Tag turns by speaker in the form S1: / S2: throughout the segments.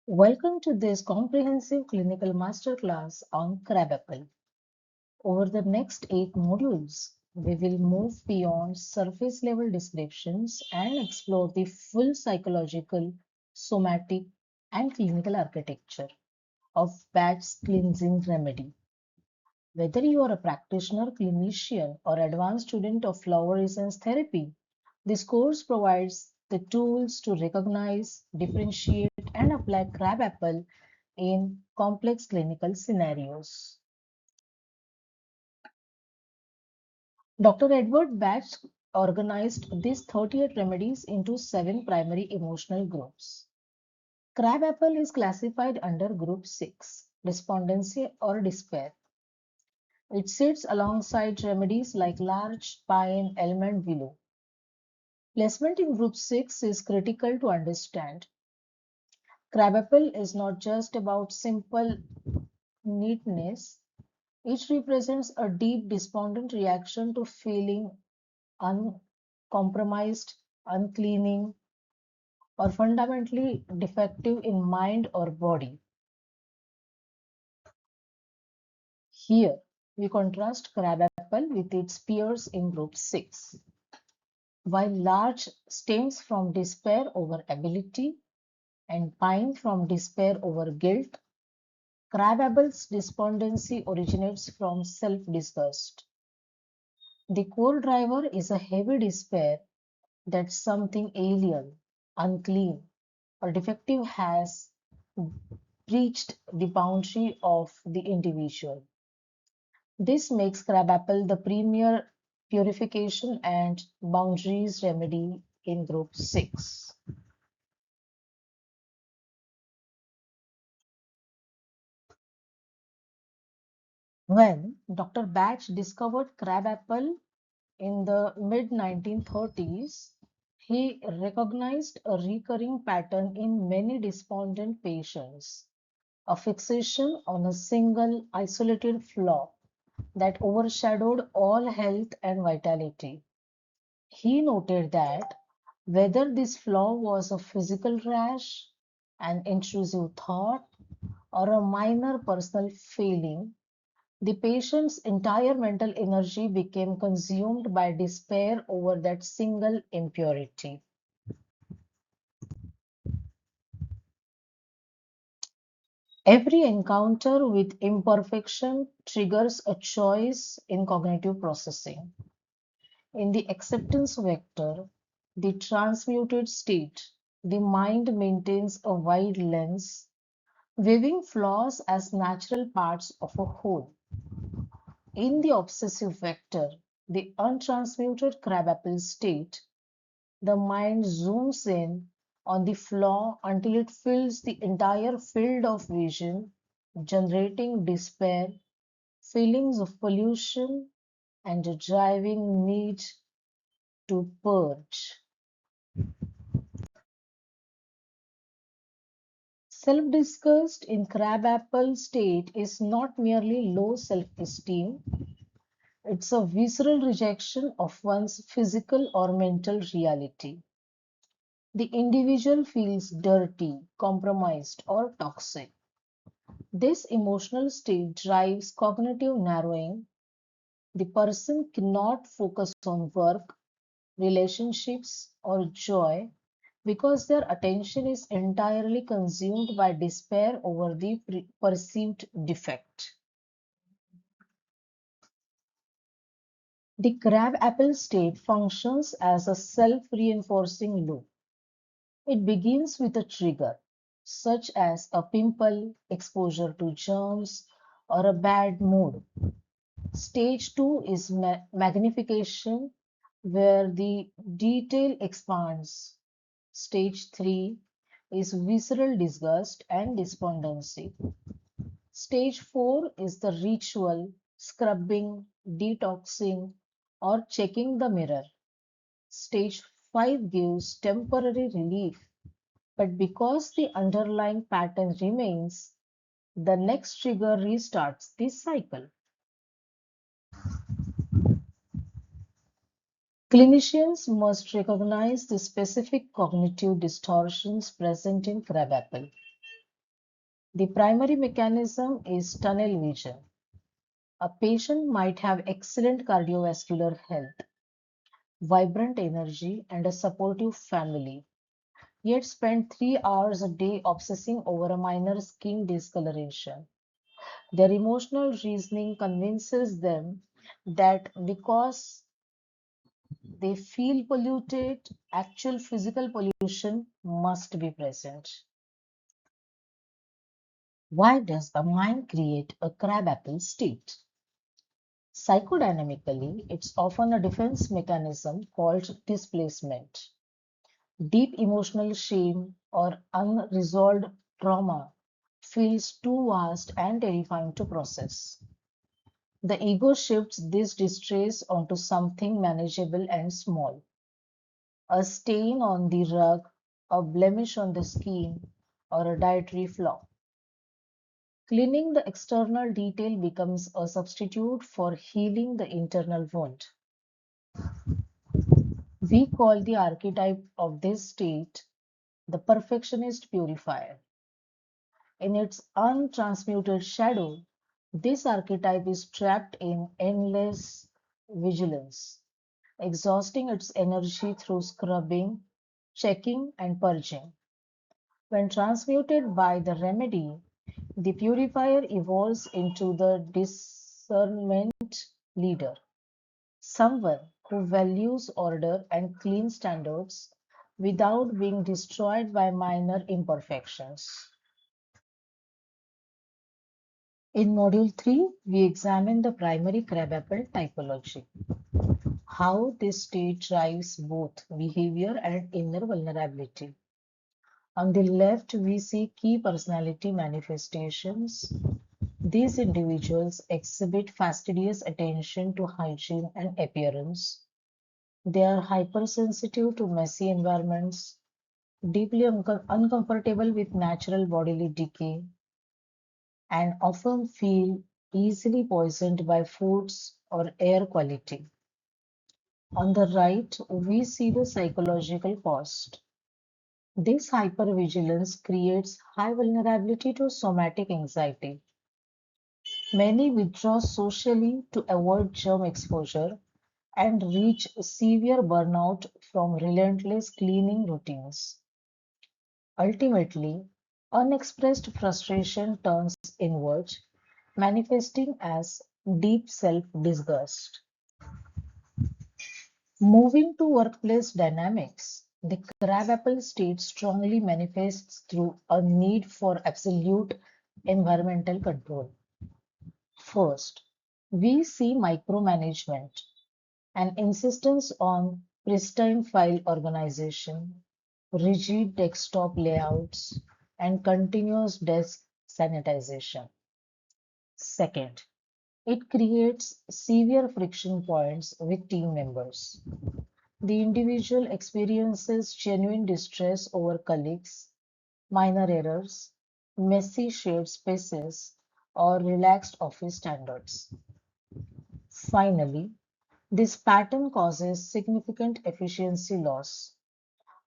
S1: Welcome to this comprehensive clinical masterclass on crabapple. Over the next 8 modules, we will move beyond surface level descriptions and explore the full psychological, somatic, and clinical architecture of Bach's cleansing remedy. Whether you are a practitioner, clinician, or advanced student of flower essence therapy, this course provides the tools to recognize, differentiate, and apply crabapple in complex clinical scenarios. Dr. Edward Bach organized these 38 remedies into 7 primary emotional groups. Crabapple is classified under Group 6, despondency or despair. It sits alongside remedies like larch, pine, elm, and willow. Placement in Group 6 is critical to understand. Crabapple is not just about simple neatness, it represents a deep despondent reaction to feeling uncompromised, uncleaning, or fundamentally defective in mind or body. Here, we contrast crabapple with its peers in Group 6. While larch stems from despair over ability and pine from despair over guilt, crabapple's despondency originates from self-disgust. The core driver is a heavy despair that something alien, unclean, or defective has breached the boundary of the individual. This makes crabapple the premier purification and boundaries remedy in Group 6. When Dr. Bach discovered crabapple in the mid 1930s, he recognized a recurring pattern in many despondent patients, a fixation on a single isolated flaw that overshadowed all health and vitality. He noted that whether this flaw was a physical rash, an intrusive thought, or a minor personal failing, the patient's entire mental energy became consumed by despair over that single impurity. Every encounter with imperfection triggers a choice in cognitive processing. In the acceptance vector, the transmuted state, the mind maintains a wide lens, viewing flaws as natural parts of a whole. In the obsessive vector, the untransmuted crabapple state, the mind zooms in on the flaw until it fills the entire field of vision, generating despair, feelings of pollution, and a driving need to purge. Self-disgust in crabapple state is not merely low self-esteem, it's a visceral rejection of one's physical or mental reality. The individual feels dirty, compromised, or toxic. This emotional state drives cognitive narrowing. The person cannot focus on work, relationships, or joy because their attention is entirely consumed by despair over the perceived defect. The crab-apple state functions as a self-reinforcing loop. It begins with a trigger, such as a pimple, exposure to germs, or a bad mood. Stage 2 is magnification, where the detail expands. Stage 3 is visceral disgust and despondency. Stage 4 is the ritual, scrubbing, detoxing, or checking the mirror. Stage 5 gives temporary relief, but because the underlying pattern remains, the next trigger restarts this cycle. Clinicians must recognize the specific cognitive distortions present in crabapple. The primary mechanism is tunnel vision. A patient might have excellent cardiovascular health, vibrant energy, and a supportive family, yet spend 3 hours a day obsessing over a minor skin discoloration. Their emotional reasoning convinces them that because they feel polluted, actual physical pollution must be present. Why does the mind create a crabapple state? Psychodynamically, it's often a defense mechanism called displacement. Deep emotional shame or unresolved trauma feels too vast and terrifying to process. The ego shifts this distress onto something manageable and small. A stain on the rug, a blemish on the skin, or a dietary flaw. Cleaning the external detail becomes a substitute for healing the internal wound. We call the archetype of this state the perfectionist purifier. In its untransmuted shadow, this archetype is trapped in endless vigilance, exhausting its energy through scrubbing, checking, and purging. When transmuted by the remedy, the purifier evolves into the discernment leader, someone who values order and clean standards without being destroyed by minor imperfections. In Module 3, we examine the primary crabapple typology, how this state drives both behavior and inner vulnerability. On the left, we see key personality manifestations. These individuals exhibit fastidious attention to hygiene and appearance. They are hypersensitive to messy environments, deeply uncomfortable with natural bodily decay, and often feel easily poisoned by foods or air quality. On the right, we see the psychological cost. This hypervigilance creates high vulnerability to somatic anxiety. Many withdraw socially to avoid germ exposure and reach severe burnout from relentless cleaning routines. Ultimately, unexpressed frustration turns inward, manifesting as deep self-disgust. Moving to workplace dynamics, the crabapple state strongly manifests through a need for absolute environmental control. First, we see micromanagement, an insistence on pristine file organization, rigid desktop layouts, and continuous desk sanitization. Second, it creates severe friction points with team members. The individual experiences genuine distress over colleagues, minor errors, messy shared spaces, or relaxed office standards. Finally, this pattern causes significant efficiency loss.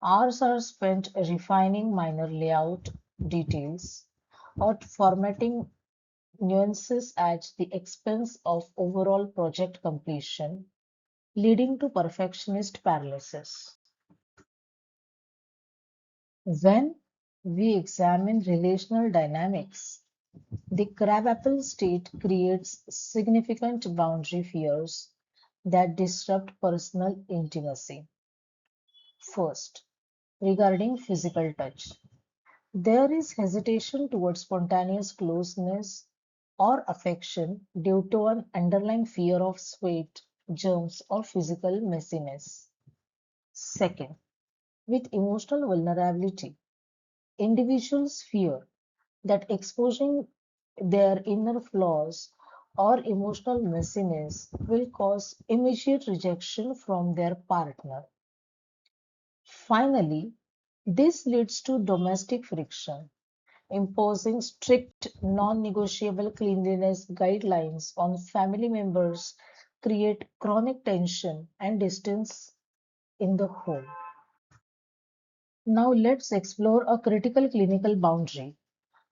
S1: Hours are spent refining minor layout details or formatting nuances at the expense of overall project completion, leading to perfectionist paralysis. When we examine relational dynamics, the crabapple state creates significant boundary fears that disrupt personal intimacy. First, regarding physical touch, there is hesitation towards spontaneous closeness or affection due to an underlying fear of sweat, germs, or physical messiness. Second, with emotional vulnerability, individuals fear that exposing their inner flaws or emotional messiness will cause immediate rejection from their partner. Finally, this leads to domestic friction. Imposing strict, non-negotiable cleanliness guidelines on family members create chronic tension and distance in the home. Now let's explore a critical clinical boundary,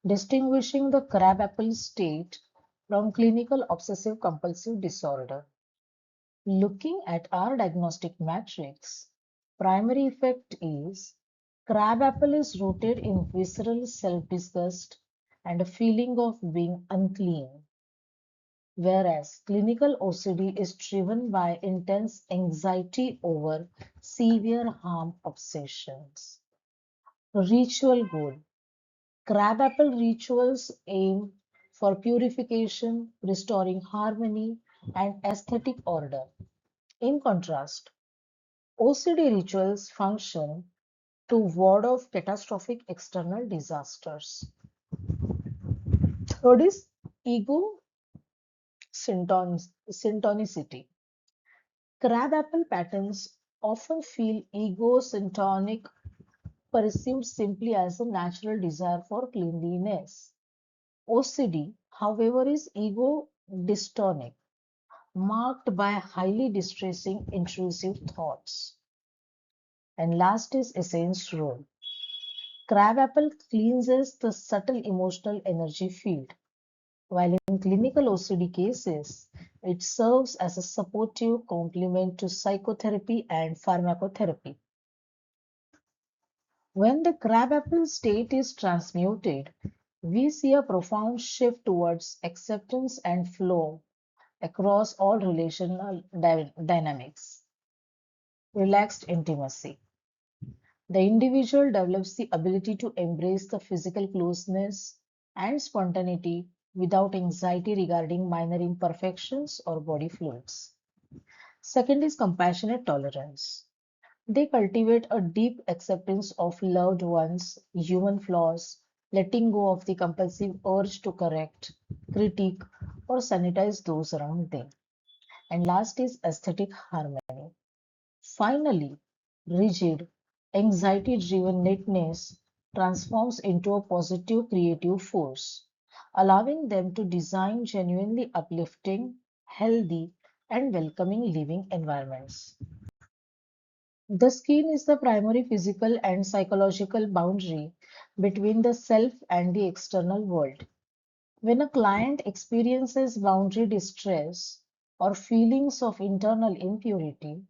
S1: distinguishing the crabapple state from clinical obsessive compulsive disorder. Looking at our diagnostic matrix, primary effect is crabapple is rooted in visceral self-disgust and a feeling of being unclean, whereas clinical OCD is driven by intense anxiety over severe harm obsessions. Ritual goal. Crabapple rituals aim for purification, restoring harmony, and aesthetic order. In contrast, OCD rituals function to ward off catastrophic external disasters. Third is ego syntonicity. Crabapple patterns often feel ego-syntonic, perceived simply as a natural desire for cleanliness. OCD, however, is ego-dystonic, marked by highly distressing intrusive thoughts. And last is essence role. Crabapple cleanses the subtle emotional energy field, while in clinical OCD cases, it serves as a supportive complement to psychotherapy and pharmacotherapy. When the crabapple state is transmuted, we see a profound shift towards acceptance and flow across all relational dynamics. Relaxed intimacy. The individual develops the ability to embrace the physical closeness and spontaneity without anxiety regarding minor imperfections or body fluids. Second is compassionate tolerance. They cultivate a deep acceptance of loved ones' human flaws, letting go of the compulsive urge to correct, critique, or sanitize those around them. And last is aesthetic harmony. Finally, rigid, anxiety-driven neatness transforms into a positive creative force, allowing them to design genuinely uplifting, healthy, and welcoming living environments. The skin is the primary physical and psychological boundary between the self and the external world. When a client experiences boundary distress or feelings of internal impurity,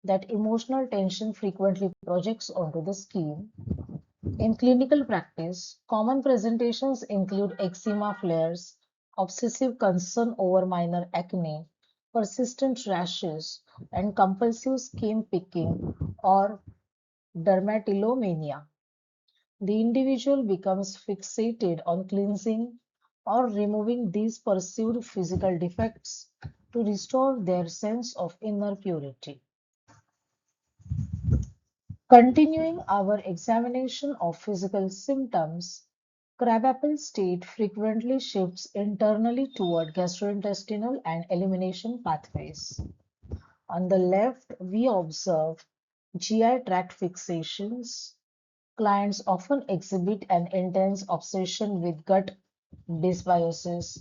S1: that emotional tension frequently projects onto the skin. In clinical practice, common presentations include eczema flares, obsessive concern over minor acne, persistent rashes, and compulsive skin picking or dermatillomania. The individual becomes fixated on cleansing or removing these perceived physical defects to restore their sense of inner purity. Continuing our examination of physical symptoms, crabapple state frequently shifts internally toward gastrointestinal and elimination pathways. On the left, we observe GI tract fixations. Clients often exhibit an intense obsession with gut dysbiosis,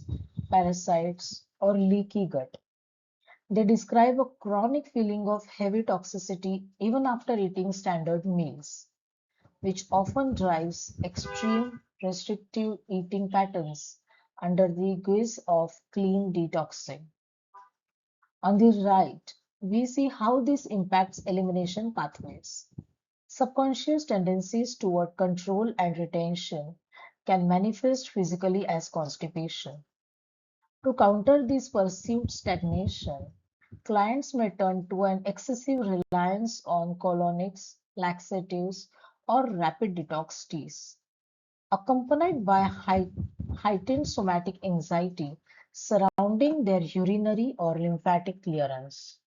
S1: parasites, or leaky gut. They describe a chronic feeling of heavy toxicity even after eating standard meals, which often drives extreme restrictive eating patterns under the guise of clean detoxing. On the right, we see how this impacts elimination pathways. Subconscious tendencies toward control and retention can manifest physically as constipation. To counter this perceived stagnation, clients may turn to an excessive reliance on colonics, laxatives, or rapid detox teas, accompanied by heightened somatic anxiety surrounding their urinary or lymphatic clearance.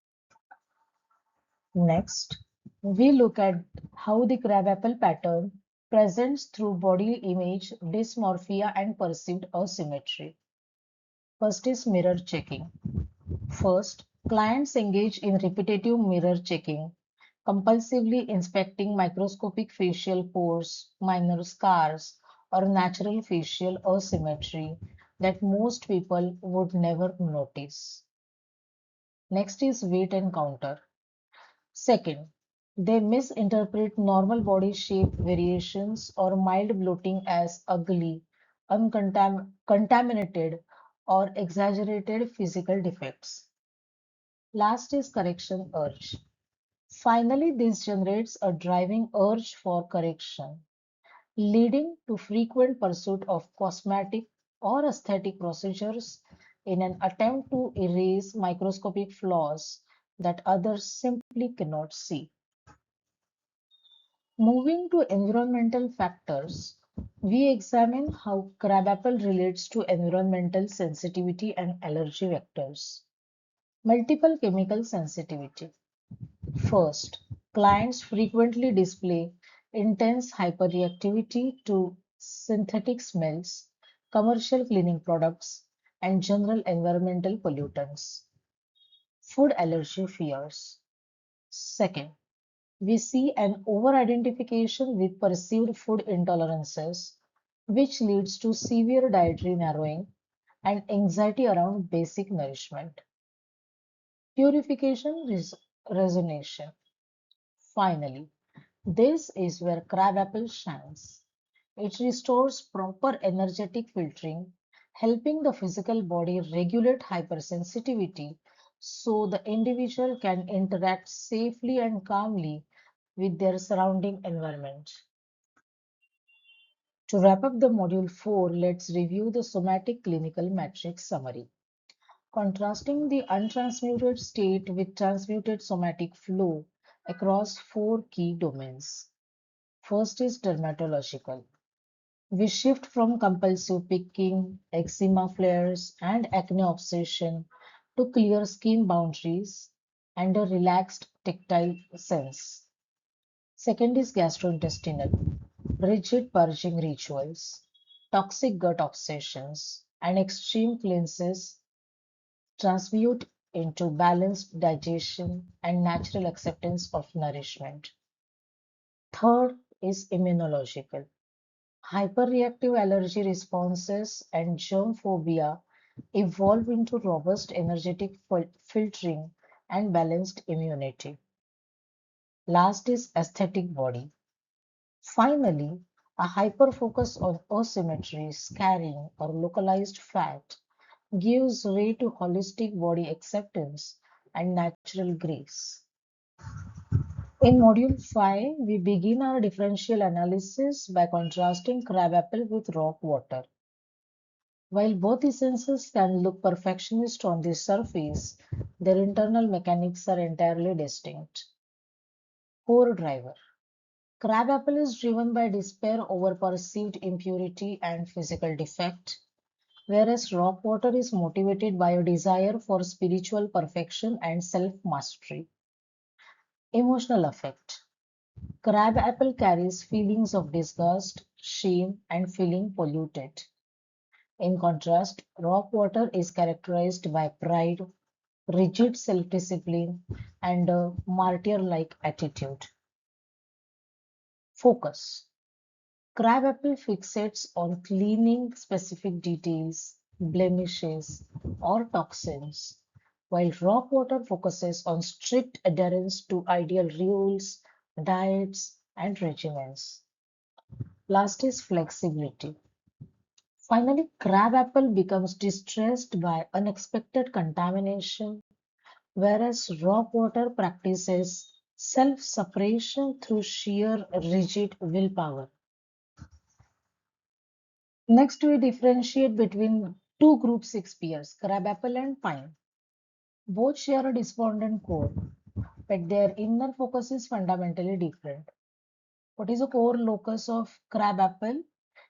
S1: Next, we look at how the crabapple pattern presents through body image dysmorphia and perceived asymmetry. First is mirror checking. First, clients engage in repetitive mirror checking, compulsively inspecting microscopic facial pores, minor scars, or natural facial asymmetry that most people would never notice. Next is weight encounter. Second, they misinterpret normal body shape variations or mild bloating as ugly contaminated, or exaggerated physical defects. Last is correction urge. Finally, this generates a driving urge for correction, leading to frequent pursuit of cosmetic or aesthetic procedures in an attempt to erase microscopic flaws that others simply cannot see. Moving to environmental factors, we examine how crabapple relates to environmental sensitivity and allergy vectors. Multiple chemical sensitivity. First, clients frequently display intense hyperreactivity to synthetic smells, commercial cleaning products, and general environmental pollutants. Food allergy fears. Second, we see an over-identification with perceived food intolerances, which leads to severe dietary narrowing and anxiety around basic nourishment. Purification resonation. Finally, this is where crabapple shines. It restores proper energetic filtering, helping the physical body regulate hypersensitivity so the individual can interact safely and calmly with their surrounding environment. To wrap up the module 4, let's review the somatic clinical matrix summary. Contrasting the untransmuted state with transmuted somatic flow across four key domains. First is dermatological. We shift from compulsive picking, eczema flares, and acne obsession to clear skin boundaries and a relaxed tactile sense. Second is gastrointestinal. Rigid purging rituals, toxic gut obsessions, and extreme cleanses transmute into balanced digestion and natural acceptance of nourishment. Third is immunological. Hyperreactive allergy responses and germ phobia evolve into robust energetic filtering and balanced immunity. Last is aesthetic body. Finally, a hyperfocus on asymmetry, scarring, or localized fat gives way to holistic body acceptance and natural grace. In Module 5, we begin our differential analysis by contrasting crabapple with rock water. While both essences can look perfectionist on the surface, their internal mechanics are entirely distinct. Core driver. Crabapple is driven by despair over perceived impurity and physical defect, whereas rock water is motivated by a desire for spiritual perfection and self-mastery. Emotional effect. Crabapple carries feelings of disgust, shame, and feeling polluted. In contrast, rock water is characterized by pride, rigid self-discipline, and a martyr-like attitude. Focus. Crabapple fixates on cleaning specific details, blemishes, or toxins, while rock water focuses on strict adherence to ideal rules, diets, and regimens. Last is flexibility. Finally, crabapple becomes distressed by unexpected contamination, whereas rock water practices self-separation through sheer rigid willpower. Next, we differentiate between two group 6 peers, crabapple and pine. Both share a despondent core, but their inner focus is fundamentally different. What is the core locus of crabapple?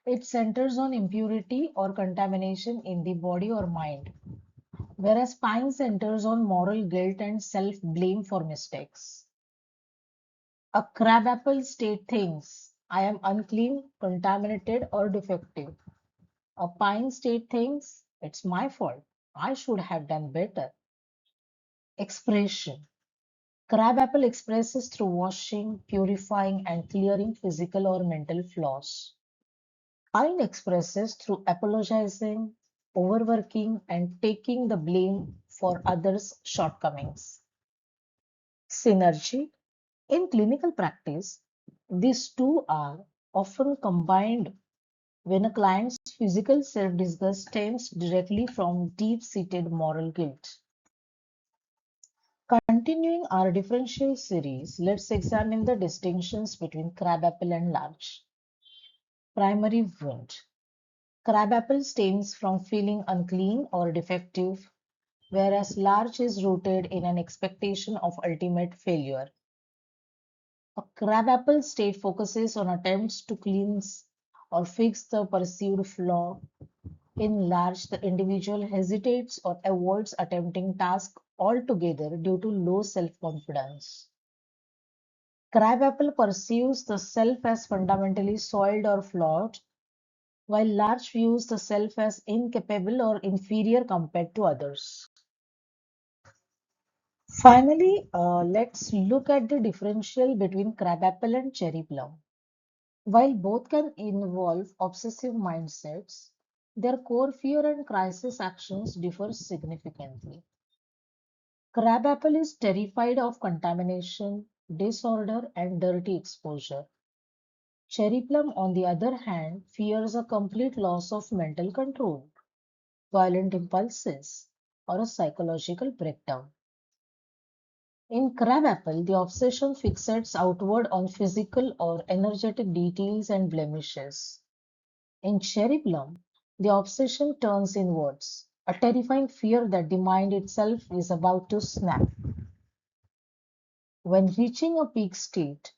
S1: It centers on impurity or contamination in the body or mind, whereas pine centers on moral guilt and self-blame for mistakes. A crabapple state thinks, I am unclean, contaminated, or defective. A pine state thinks, it's my fault. I should have done better. Expression. Crabapple expresses through washing, purifying, and clearing physical or mental flaws. Pine expresses through apologizing, overworking, and taking the blame for others' shortcomings. Synergy. In clinical practice, these two are often combined when a client's physical self-disgust stems directly from deep-seated moral guilt. Continuing our differential series, let's examine the distinctions between crabapple and larch. Primary wound. Crabapple stems from feeling unclean or defective, whereas larch is rooted in an expectation of ultimate failure. A crabapple state focuses on attempts to cleanse or fix the perceived flaw. In larch, the individual hesitates or avoids attempting tasks altogether due to low self-confidence. Crabapple perceives the self as fundamentally soiled or flawed, while larch views the self as incapable or inferior compared to others. Finally, let's look at the differential between crabapple and cherry plum. While both can involve obsessive mindsets, their core fear and crisis actions differ significantly. Crabapple is terrified of contamination, disorder, and dirty exposure. Cherry plum, on the other hand, fears a complete loss of mental control, violent impulses, or a psychological breakdown. In crabapple, the obsession fixates outward on physical or energetic details and blemishes. In cherry plum, the obsession turns inwards, a terrifying fear that the mind itself is about to snap. When reaching a peak state,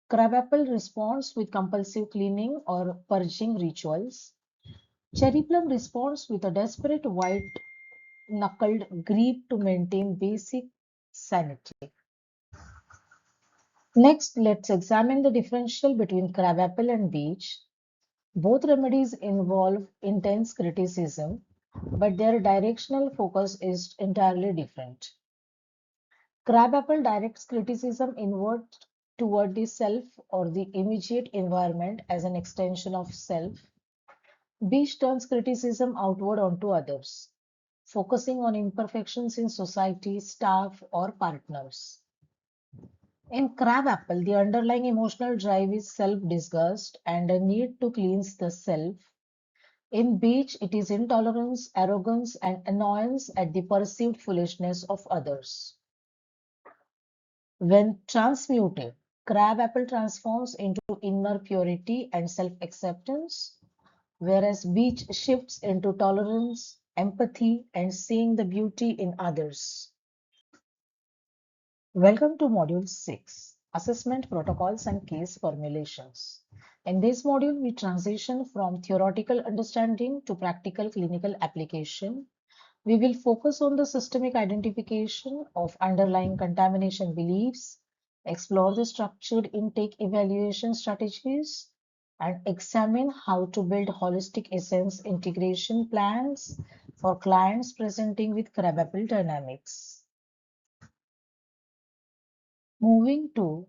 S1: crabapple responds with compulsive cleaning or purging rituals. Cherry plum responds with a desperate white-knuckled grip to maintain basic sanity. Next, let's examine the differential between crabapple and beech. Both remedies involve intense criticism, but their directional focus is entirely different. Crabapple directs criticism inward toward the self or the immediate environment as an extension of self. Beach turns criticism outward onto others, focusing on imperfections in society, staff, or partners. In crabapple, the underlying emotional drive is self-disgust and a need to cleanse the self. In beach, it is intolerance, arrogance, and annoyance at the perceived foolishness of others. When transmuted, crabapple transforms into inner purity and self-acceptance, whereas beach shifts into tolerance, empathy, and seeing the beauty in others. Welcome to Module 6, Assessment Protocols and Case Formulations. In this module, we transition from theoretical understanding to practical clinical application. We will focus on the systemic identification of underlying contamination beliefs, explore the structured intake evaluation strategies, and examine how to build holistic essence integration plans for clients presenting with crabapple dynamics. Moving to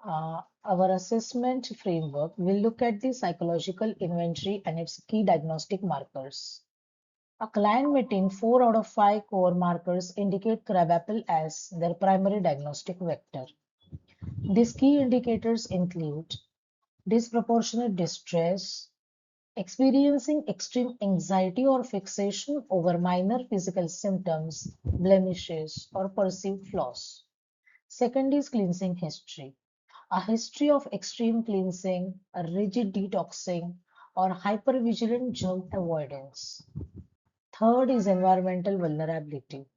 S1: our assessment framework, we'll look at the psychological inventory and its key diagnostic markers. A client meeting 4 out of 5 core markers indicate crabapple as their primary diagnostic vector. These key indicators include disproportionate distress, experiencing extreme anxiety or fixation over minor physical symptoms, blemishes, or perceived flaws. Second is cleansing history. A history of extreme cleansing, a rigid detoxing, or hypervigilant germ avoidance. Third is environmental vulnerability.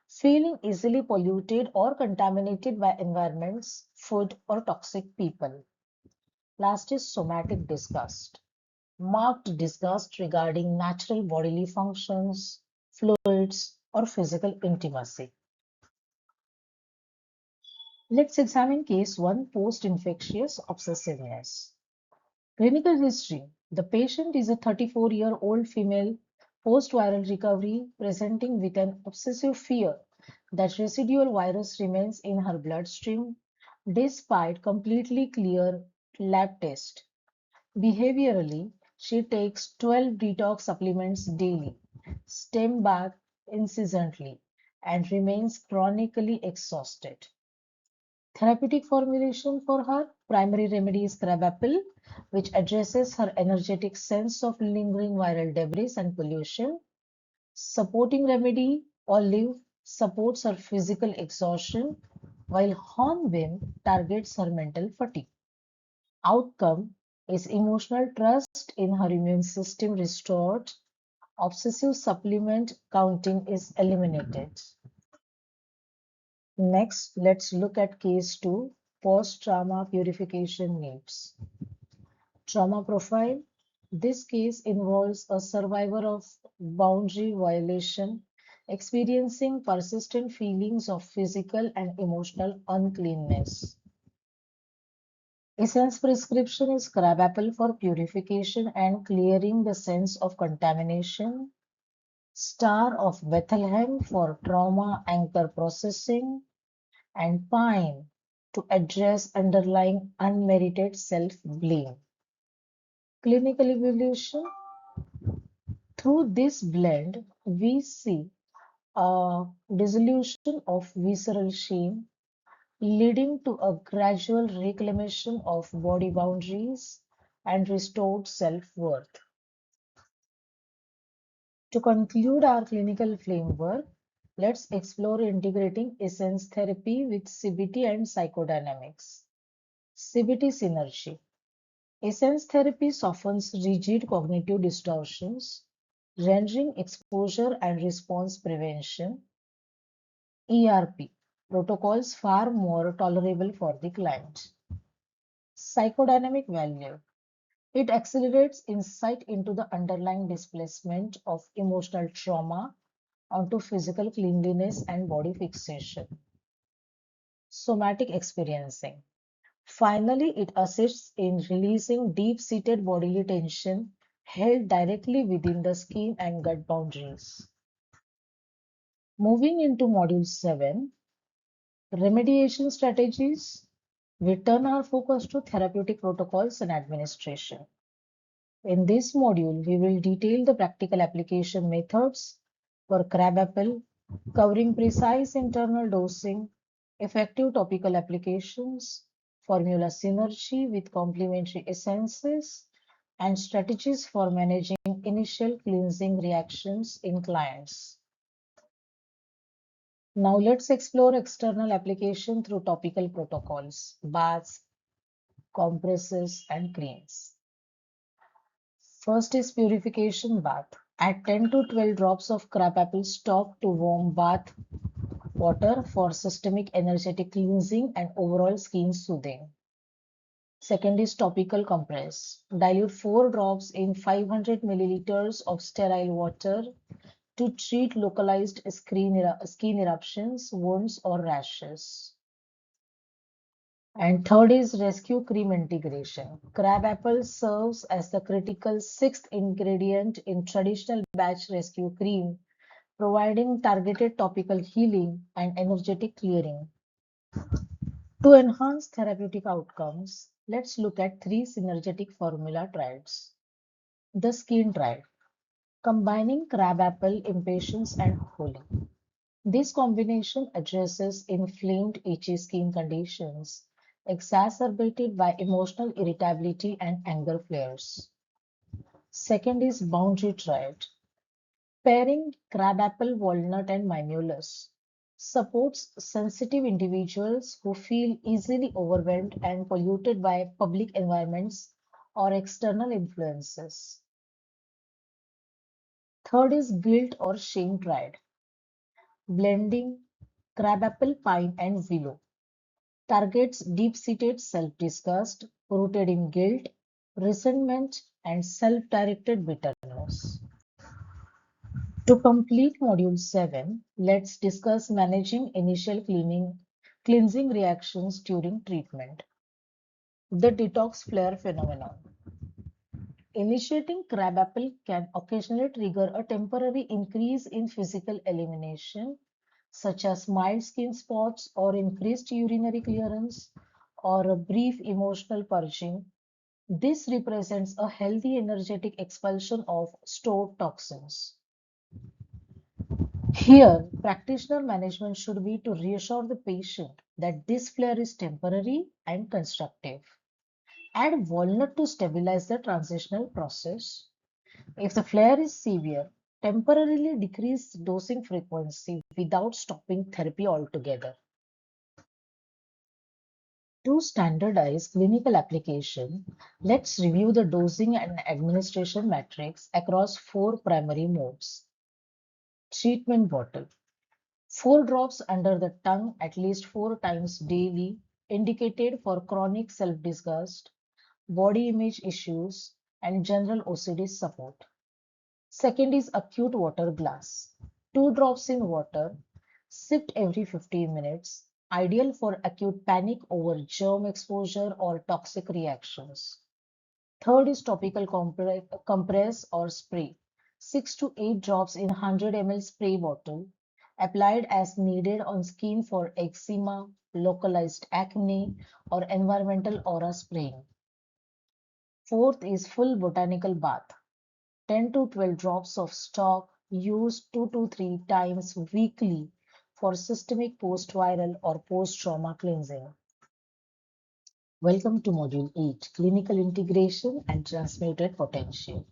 S1: Feeling easily polluted or contaminated by environments, food, or toxic people. Last is somatic disgust. Marked disgust regarding natural bodily functions, fluids, or physical intimacy. Let's examine case 1, post-infectious obsessiveness. Clinical history. The patient is a 34-year-old female post-viral recovery presenting with an obsessive fear that residual virus remains in her bloodstream despite completely clear lab test. Behaviorally, she takes 12 detox supplements daily, stem back incessantly, and remains chronically exhausted. Therapeutic formulation for her primary remedy is crabapple, which addresses her energetic sense of lingering viral debris and pollution. Supporting remedy, olive, supports her physical exhaustion, while hornbeam targets her mental fatigue. Outcome is emotional trust in her immune system restored. Obsessive supplement counting is eliminated. Next, let's look at case 2, post-trauma purification needs. Trauma profile. This case involves a survivor of boundary violation experiencing persistent feelings of physical and emotional uncleanness. Essence prescription is crabapple for purification and clearing the sense of contamination. Star of Bethlehem for trauma anchor processing, and pine to address underlying unmerited self-blame. Clinical evolution. Through this blend, we see a dissolution of visceral shame, leading to a gradual reclamation of body boundaries and restored self-worth. To conclude our clinical framework, let's explore integrating essence therapy with CBT and psychodynamics. CBT synergy. Essence therapy softens rigid cognitive distortions, rendering exposure and response prevention. ERP protocols far more tolerable for the client. Psychodynamic value. It accelerates insight into the underlying displacement of emotional trauma onto physical cleanliness and body fixation. Somatic experiencing. Finally, it assists in releasing deep-seated bodily tension held directly within the skin and gut boundaries. Moving into Module 7, remediation strategies, we turn our focus to therapeutic protocols and administration. In this module, we will detail the practical application methods for crabapple, covering precise internal dosing, effective topical applications, formula synergy with complementary essences, and strategies for managing initial cleansing reactions in clients. Now let's explore external application through topical protocols, baths, compresses, and creams. First is purification bath. Add 10 to 12 drops of crabapple stock to warm bath water for systemic energetic cleansing and overall skin soothing. Second is topical compress. Dilute 4 drops in 500 milliliters of sterile water to treat localized skin eruptions, wounds, or rashes. And third is rescue cream integration. Crabapple serves as the critical sixth ingredient in traditional batch rescue cream, providing targeted topical healing and energetic clearing. To enhance therapeutic outcomes, let's look at 3 synergetic formula triads. The skin triad, combining crabapple, impatience, and holy. This combination addresses inflamed, itchy skin conditions exacerbated by emotional irritability and anger flares. Second is boundary triad. Pairing crabapple, walnut, and mimulus supports sensitive individuals who feel easily overwhelmed and polluted by public environments or external influences. Third is guilt or shame triad. Blending crabapple, pine, and willow targets deep-seated self-disgust rooted in guilt, resentment, and self-directed bitterness. To complete Module 7, let's discuss managing initial cleansing reactions during treatment. The detox flare phenomenon. Initiating crabapple can occasionally trigger a temporary increase in physical elimination, such as mild skin spots or increased urinary clearance, or a brief emotional purging. This represents a healthy energetic expulsion of stored toxins. Here, practitioner management should be to reassure the patient that this flare is temporary and constructive. Add walnut to stabilize the transitional process. If the flare is severe, temporarily decrease dosing frequency without stopping therapy altogether. To standardize clinical application, let's review the dosing and administration metrics across four primary modes. Treatment bottle. 4 drops under the tongue at least 4 times daily, indicated for chronic self-disgust, body image issues, and general OCD support. Second is acute water glass. 2 drops in water, sipped every 15 minutes, ideal for acute panic over germ exposure or toxic reactions. Third is topical compress or spray. 6 to 8 drops in 100 ml spray bottle, applied as needed on skin for eczema, localized acne, or environmental aura spraying. Fourth is full botanical bath. 10 to 12 drops of stock used 2 to 3 times weekly for systemic post-viral or post-trauma cleansing. Welcome to Module 8, Clinical Integration and Transmuted Potential.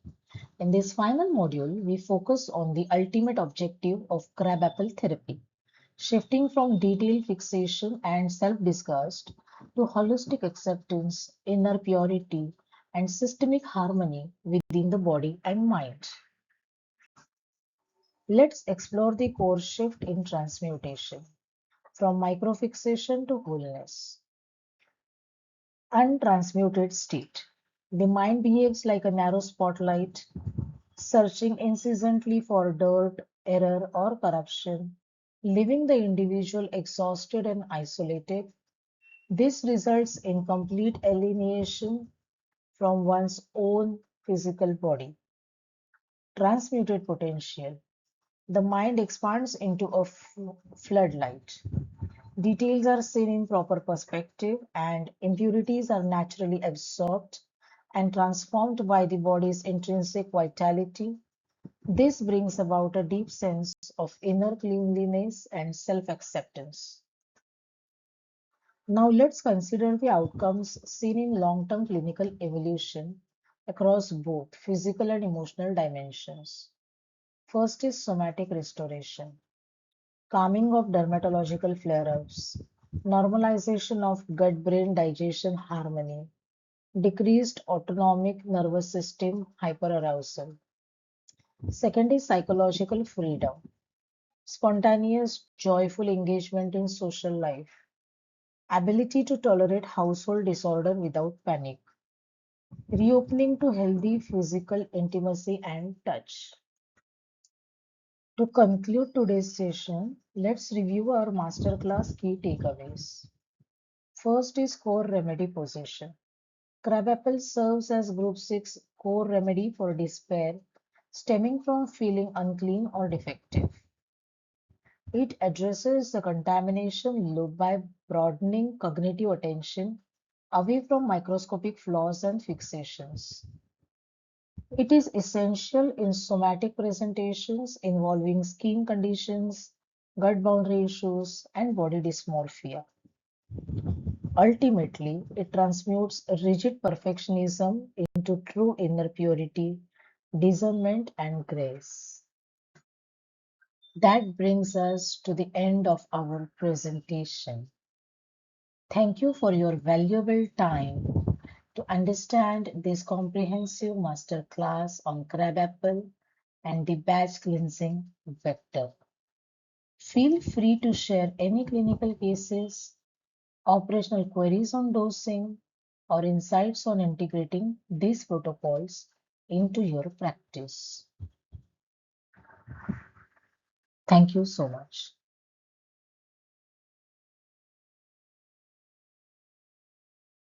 S1: In this final module, we focus on the ultimate objective of crabapple therapy, shifting from detailed fixation and self-disgust to holistic acceptance, inner purity, and systemic harmony within the body and mind. Let's explore the core shift in transmutation from microfixation to wholeness. Untransmuted state. The mind behaves like a narrow spotlight, searching incessantly for dirt, error, or corruption, leaving the individual exhausted and isolated. This results in complete alienation from one's own physical body. Transmuted potential. The mind expands into a floodlight. Details are seen in proper perspective, and impurities are naturally absorbed and transformed by the body's intrinsic vitality. This brings about a deep sense of inner cleanliness and self-acceptance. Now let's consider the outcomes seen in long-term clinical evolution across both physical and emotional dimensions. First is somatic restoration, calming of dermatological flare-ups, normalization of gut-brain digestion harmony, decreased autonomic nervous system hyperarousal. Second is psychological freedom, spontaneous, joyful engagement in social life, ability to tolerate household disorder without panic, reopening to healthy physical intimacy and touch. To conclude today's session, let's review our masterclass key takeaways. First is core remedy possession. Crabapple serves as Group 6 core remedy for despair stemming from feeling unclean or defective. It addresses the contamination loop by broadening cognitive attention away from microscopic flaws and fixations. It is essential in somatic presentations involving skin conditions, gut boundary issues, and body dysmorphia. Ultimately, it transmutes rigid perfectionism into true inner purity, discernment, and grace. That brings us to the end of our presentation. Thank you for your valuable time to understand this comprehensive masterclass on crabapple and the batch cleansing vector. Feel free to share any clinical cases, operational queries on dosing, or insights on integrating these protocols into your practice. Thank you so much.